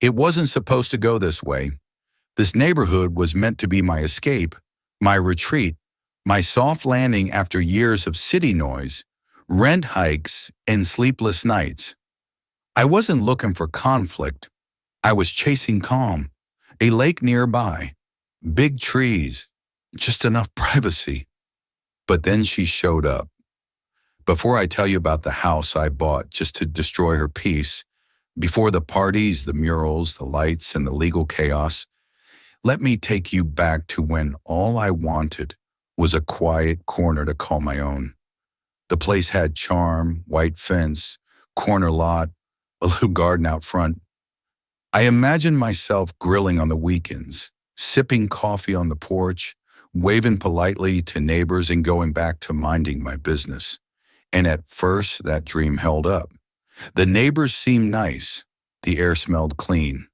It wasn't supposed to go this way. This neighborhood was meant to be my escape, my retreat, my soft landing after years of city noise, rent hikes, and sleepless nights. I wasn't looking for conflict. I was chasing calm. A lake nearby, big trees, just enough privacy. But then she showed up. Before I tell you about the house I bought just to destroy her peace, before the parties, the murals, the lights, and the legal chaos, let me take you back to when all I wanted was a quiet corner to call my own. The place had charm, white fence, corner lot, a little garden out front. I imagined myself grilling on the weekends, sipping coffee on the porch, waving politely to neighbors and going back to minding my business. And at first, that dream held up. The neighbors seemed nice. The air smelled clean.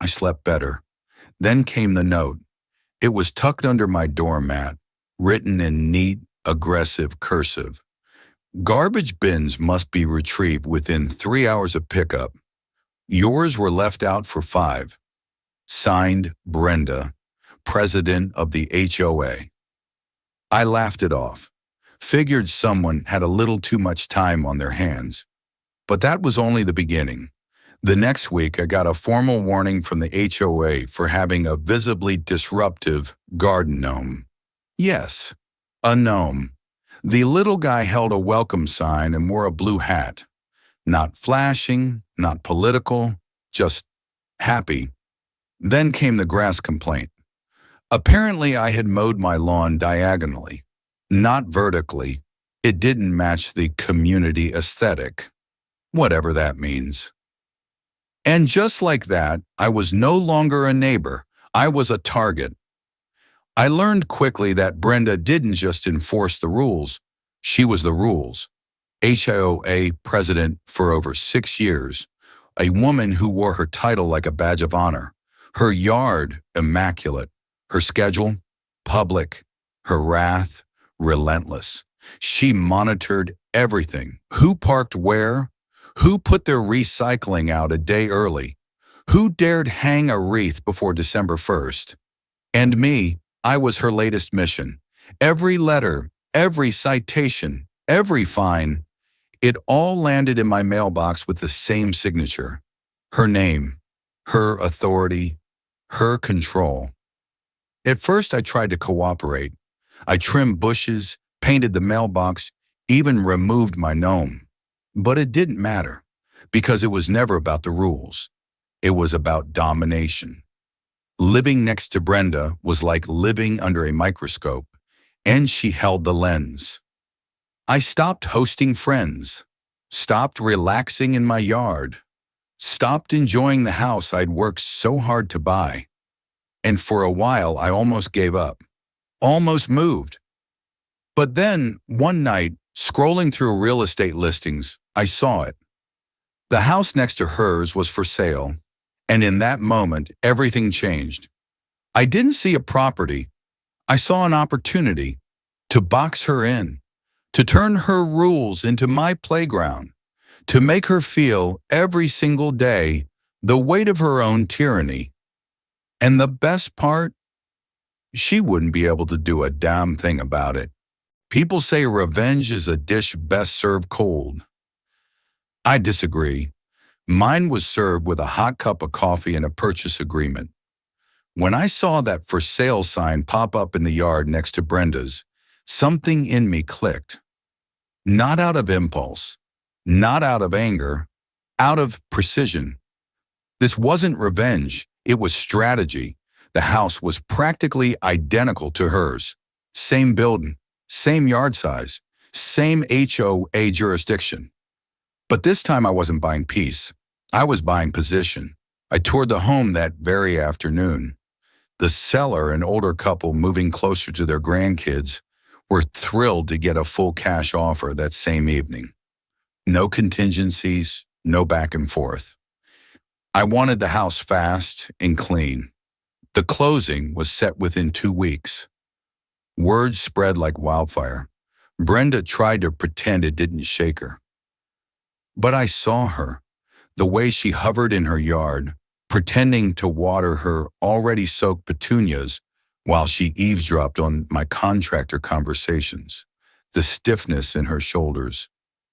I slept better. Then came the note. It was tucked under my doormat, written in neat, aggressive cursive. Garbage bins must be retrieved within 3 hours of pickup. Yours were left out for 5. Signed, Brenda, president of the HOA. I laughed it off. Figured someone had a little too much time on their hands. But that was only the beginning. The next week, I got a formal warning from the HOA for having a visibly disruptive garden gnome. Yes, a gnome. The little guy held a welcome sign and wore a blue hat. Not flashing, not political, just happy. Then came the grass complaint. Apparently, I had mowed my lawn diagonally, not vertically. It didn't match the community aesthetic, whatever that means. And just like that, I was no longer a neighbor. I was a target. I learned quickly that Brenda didn't just enforce the rules. She was the rules. HOA president for over 6 years, a woman who wore her title like a badge of honor, her yard immaculate, her schedule public, her wrath relentless. She monitored everything. Who parked where? Who put their recycling out a day early? Who dared hang a wreath before December 1st? And me, I was her latest mission. Every letter, every citation, every fine, it all landed in my mailbox with the same signature. Her name, her authority, her control. At first, I tried to cooperate. I trimmed bushes, painted the mailbox, even removed my gnome. But it didn't matter, because it was never about the rules. It was about domination. Living next to Brenda was like living under a microscope, and she held the lens. I stopped hosting friends, stopped relaxing in my yard, stopped enjoying the house I'd worked so hard to buy. And for a while, I almost gave up, almost moved. But then, one night, scrolling through real estate listings, I saw it. The house next to hers was for sale, and in that moment, everything changed. I didn't see a property. I saw an opportunity to box her in, to turn her rules into my playground, to make her feel every single day the weight of her own tyranny. And the best part? She wouldn't be able to do a damn thing about it. People say revenge is a dish best served cold. I disagree. Mine was served with a hot cup of coffee and a purchase agreement. When I saw that for sale sign pop up in the yard next to Brenda's, something in me clicked. Not out of impulse, not out of anger, out of precision. This wasn't revenge, it was strategy. The house was practically identical to hers. Same building, same yard size, same HOA jurisdiction. But this time I wasn't buying peace. I was buying position. I toured the home that very afternoon. The seller, an older couple moving closer to their grandkids, were thrilled to get a full cash offer that same evening. No contingencies, no back and forth. I wanted the house fast and clean. The closing was set within 2 weeks. Word spread like wildfire. Brenda tried to pretend it didn't shake her. But I saw her, the way she hovered in her yard, pretending to water her already soaked petunias while she eavesdropped on my contractor conversations, the stiffness in her shoulders,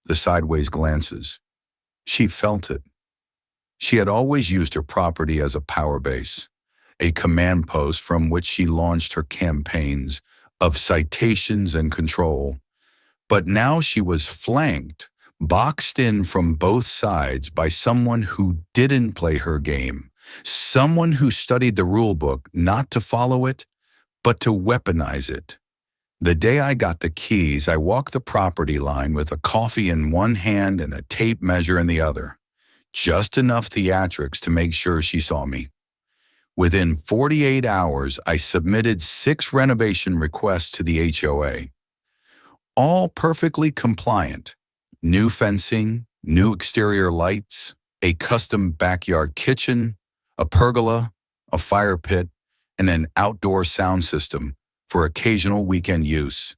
the sideways glances. She felt it. She had always used her property as a power base, a command post from which she launched her campaigns of citations and control. But now she was flanked, boxed in from both sides by someone who didn't play her game, someone who studied the rule book not to follow it, but to weaponize it. The day I got the keys, I walked the property line with a coffee in one hand and a tape measure in the other. Just enough theatrics to make sure she saw me. Within 48 hours, I submitted 6 renovation requests to the HOA. All perfectly compliant. New fencing, new exterior lights, a custom backyard kitchen, a pergola, a fire pit, and an outdoor sound system for occasional weekend use.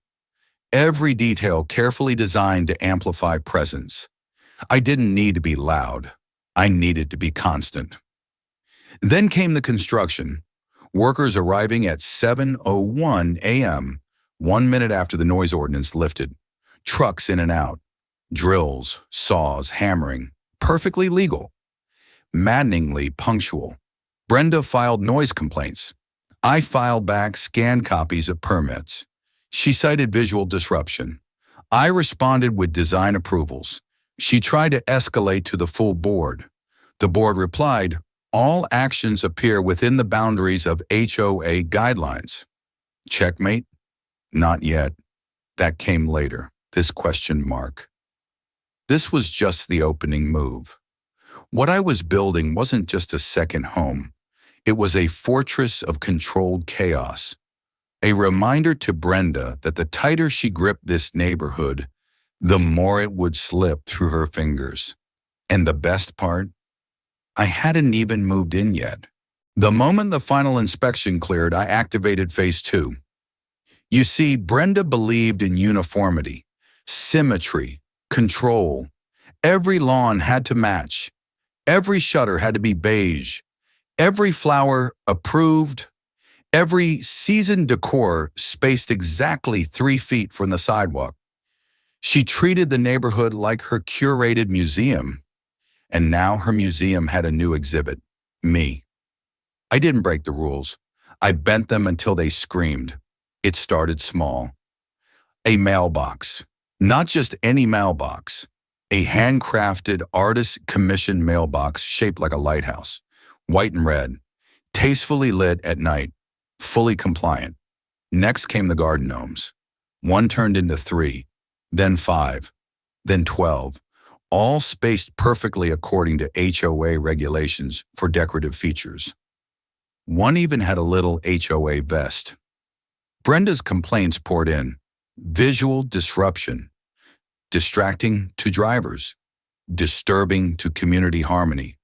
Every detail carefully designed to amplify presence. I didn't need to be loud. I needed to be constant. Then came the construction. Workers arriving at 7:01 a.m., 1 minute after the noise ordinance lifted. Trucks in and out. Drills, saws, hammering. Perfectly legal. Maddeningly punctual. Brenda filed noise complaints. I filed back scanned copies of permits. She cited visual disruption. I responded with design approvals. She tried to escalate to the full board. The board replied, "All actions appear within the boundaries of HOA guidelines." Checkmate? Not yet. That came later, this question mark. This was just the opening move. What I was building wasn't just a second home. It was a fortress of controlled chaos. A reminder to Brenda that the tighter she gripped this neighborhood, the more it would slip through her fingers. And the best part? I hadn't even moved in yet. The moment the final inspection cleared, I activated phase 2. You see, Brenda believed in uniformity, symmetry, control. Every lawn had to match. Every shutter had to be beige. Every flower approved. Every seasoned decor spaced exactly 3 feet from the sidewalk. She treated the neighborhood like her curated museum. And now her museum had a new exhibit, me. I didn't break the rules. I bent them until they screamed. It started small. A mailbox. Not just any mailbox. A handcrafted, artist-commissioned mailbox shaped like a lighthouse. White and red. Tastefully lit at night. Fully compliant. Next came the garden gnomes. 1 turned into 3, then 5, then 12. All spaced perfectly according to HOA regulations for decorative features. One even had a little HOA vest. Brenda's complaints poured in. Visual disruption. Distracting to drivers. Disturbing to community harmony.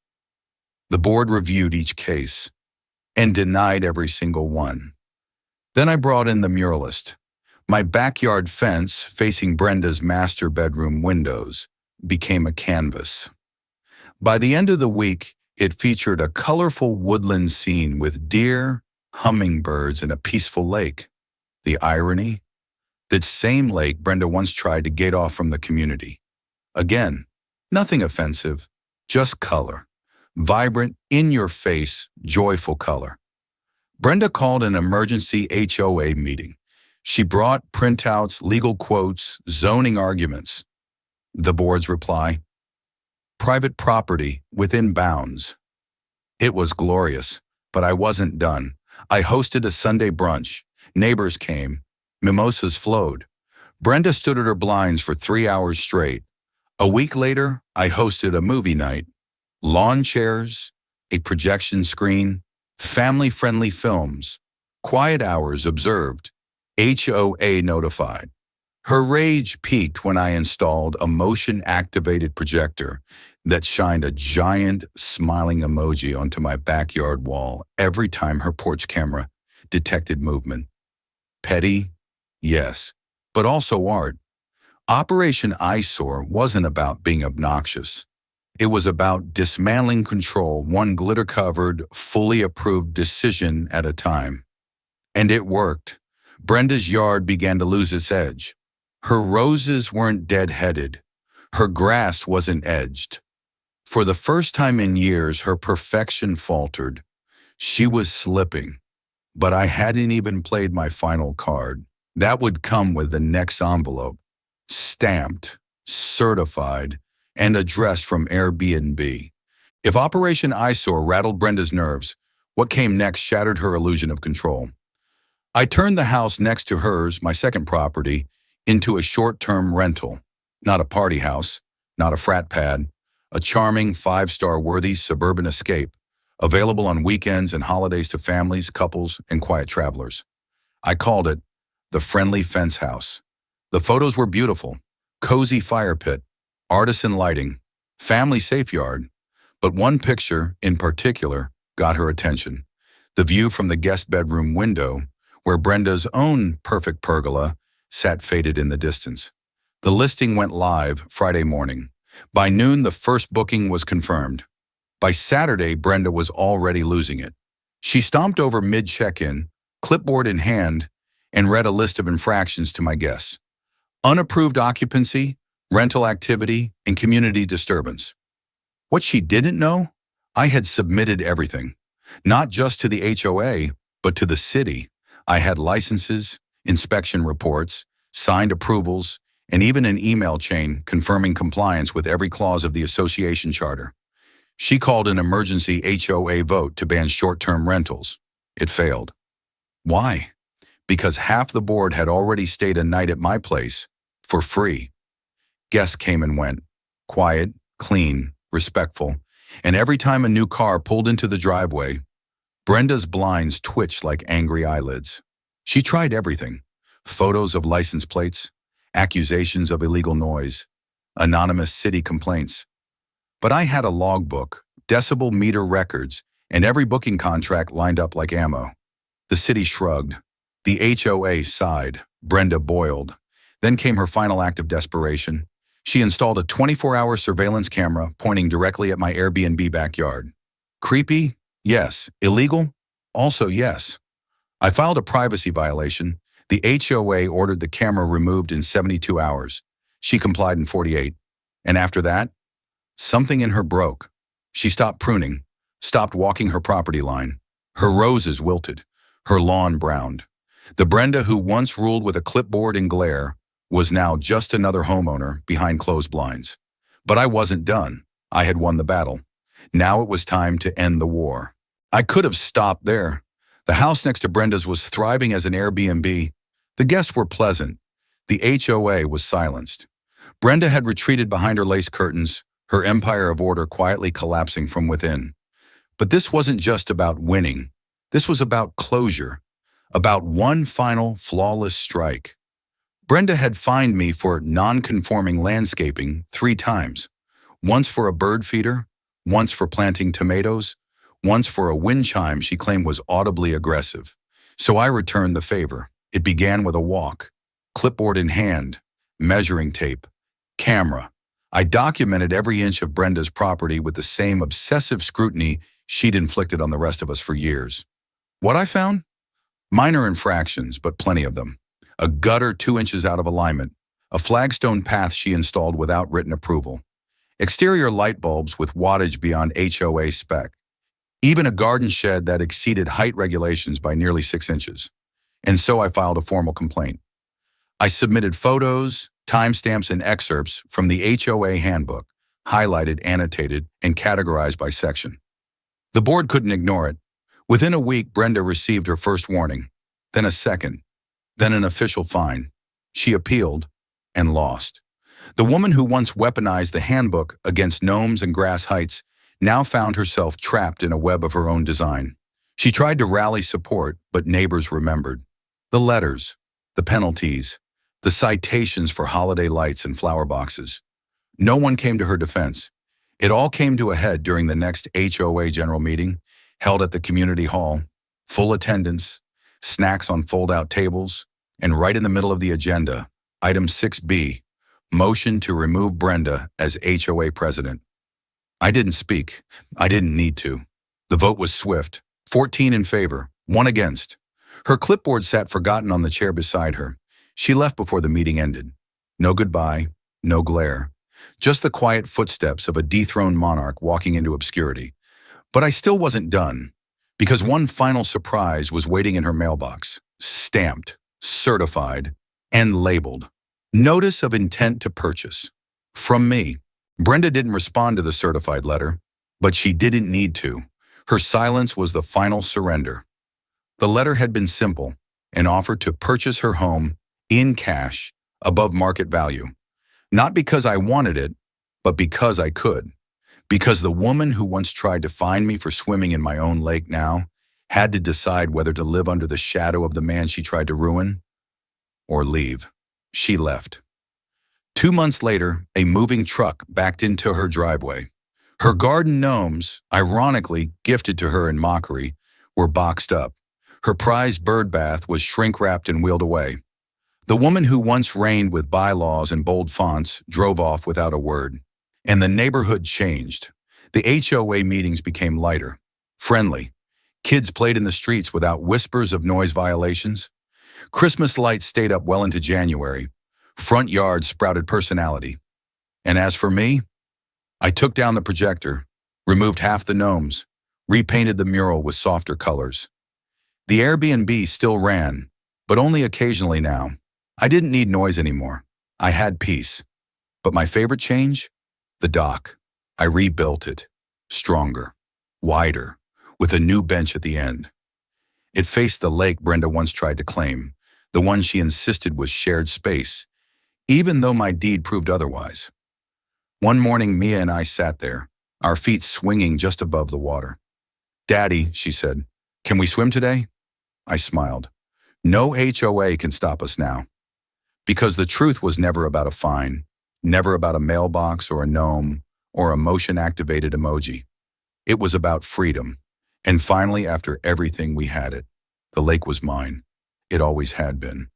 The board reviewed each case and denied every single one. Then I brought in the muralist. My backyard fence facing Brenda's master bedroom windows became a canvas. By the end of the week, it featured a colorful woodland scene with deer, hummingbirds, and a peaceful lake. The irony? That same lake Brenda once tried to gate off from the community. Again, nothing offensive, just color. Vibrant, in-your-face, joyful color. Brenda called an emergency HOA meeting. She brought printouts, legal quotes, zoning arguments. The board's reply? Private property within bounds. It was glorious, but I wasn't done. I hosted a Sunday brunch. Neighbors came. Mimosas flowed. Brenda stood at her blinds for 3 hours straight. A week later, I hosted a movie night. Lawn chairs, a projection screen, family-friendly films. Quiet hours observed. HOA notified. Her rage peaked when I installed a motion-activated projector that shined a giant smiling emoji onto my backyard wall every time her porch camera detected movement. Petty? Yes, but also art. Operation Eyesore wasn't about being obnoxious. It was about dismantling control, one glitter-covered, fully approved decision at a time. And it worked. Brenda's yard began to lose its edge. Her roses weren't dead-headed. Her grass wasn't edged. For the first time in years, her perfection faltered. She was slipping. But I hadn't even played my final card. That would come with the next envelope. Stamped, certified, and addressed from Airbnb. If Operation Eyesore rattled Brenda's nerves, what came next shattered her illusion of control. I turned the house next to hers, my second property, into a short-term rental. Not a party house, not a frat pad, a charming five-star worthy suburban escape, available on weekends and holidays to families, couples, and quiet travelers. I called it the Friendly Fence House. The photos were beautiful, cozy fire pit, artisan lighting, family safe yard, but one picture in particular got her attention. The view from the guest bedroom window, where Brenda's own perfect pergola sat faded in the distance. The listing went live Friday morning. By noon, the first booking was confirmed. By Saturday, Brenda was already losing it. She stomped over mid-check-in, clipboard in hand, and read a list of infractions to my guests. Unapproved occupancy, rental activity, and community disturbance. What she didn't know? I had submitted everything. Not just to the HOA, but to the city. I had licenses, inspection reports, signed approvals, and even an email chain confirming compliance with every clause of the association charter. She called an emergency HOA vote to ban short-term rentals. It failed. Why? Because half the board had already stayed a night at my place for free. Guests came and went, quiet, clean, respectful, and every time a new car pulled into the driveway, Brenda's blinds twitched like angry eyelids. She tried everything: photos of license plates, accusations of illegal noise, anonymous city complaints. But I had a logbook, decibel meter records, and every booking contract lined up like ammo. The city shrugged. The HOA sighed. Brenda boiled. Then came her final act of desperation. She installed a 24-hour surveillance camera pointing directly at my Airbnb backyard. Creepy? Yes. Illegal? Also yes. I filed a privacy violation. The HOA ordered the camera removed in 72 hours. She complied in 48. And after that, something in her broke. She stopped pruning, stopped walking her property line. Her roses wilted, her lawn browned. The Brenda who once ruled with a clipboard and glare was now just another homeowner behind closed blinds. But I wasn't done. I had won the battle. Now it was time to end the war. I could have stopped there. The house next to Brenda's was thriving as an Airbnb. The guests were pleasant. The HOA was silenced. Brenda had retreated behind her lace curtains, her empire of order quietly collapsing from within. But this wasn't just about winning. This was about closure, about one final, flawless strike. Brenda had fined me for non-conforming landscaping 3 times, once for a bird feeder, once for planting tomatoes, once for a wind chime she claimed was audibly aggressive. So I returned the favor. It began with a walk, clipboard in hand, measuring tape, camera. I documented every inch of Brenda's property with the same obsessive scrutiny she'd inflicted on the rest of us for years. What I found? Minor infractions, but plenty of them. A gutter 2 inches out of alignment, a flagstone path she installed without written approval, exterior light bulbs with wattage beyond HOA spec, even a garden shed that exceeded height regulations by nearly 6 inches. And so I filed a formal complaint. I submitted photos, timestamps, and excerpts from the HOA handbook, highlighted, annotated, and categorized by section. The board couldn't ignore it. Within a week, Brenda received her first warning, then a second, then an official fine. She appealed and lost. The woman who once weaponized the handbook against gnomes and grass heights now found herself trapped in a web of her own design. She tried to rally support, but neighbors remembered. The letters, the penalties, the citations for holiday lights and flower boxes. No one came to her defense. It all came to a head during the next HOA general meeting, held at the community hall, full attendance, snacks on fold-out tables, and right in the middle of the agenda, item 6B, motion to remove Brenda as HOA president. I didn't speak. I didn't need to. The vote was swift. 14 in favor, 1 against. Her clipboard sat forgotten on the chair beside her. She left before the meeting ended. No goodbye, no glare. Just the quiet footsteps of a dethroned monarch walking into obscurity. But I still wasn't done, because one final surprise was waiting in her mailbox. Stamped, certified, and labeled. Notice of intent to purchase. From me. Brenda didn't respond to the certified letter, but she didn't need to. Her silence was the final surrender. The letter had been simple, an offer to purchase her home in cash above market value. Not because I wanted it, but because I could. Because the woman who once tried to find me for swimming in my own lake now had to decide whether to live under the shadow of the man she tried to ruin or leave. She left. 2 months later, a moving truck backed into her driveway. Her garden gnomes, ironically gifted to her in mockery, were boxed up. Her prized bird bath was shrink-wrapped and wheeled away. The woman who once reigned with bylaws and bold fonts drove off without a word. And the neighborhood changed. The HOA meetings became lighter, friendly. Kids played in the streets without whispers of noise violations. Christmas lights stayed up well into January. Front yards sprouted personality. And as for me, I took down the projector, removed half the gnomes, repainted the mural with softer colors. The Airbnb still ran, but only occasionally now. I didn't need noise anymore. I had peace. But my favorite change? The dock. I rebuilt it. Stronger. Wider. With a new bench at the end. It faced the lake Brenda once tried to claim, the one she insisted was shared space, even though my deed proved otherwise. One morning, Mia and I sat there, our feet swinging just above the water. "Daddy," she said, "can we swim today?" I smiled. No HOA can stop us now. Because the truth was never about a fine, never about a mailbox or a gnome or a motion-activated emoji. It was about freedom. And finally, after everything, we had it. The lake was mine. It always had been.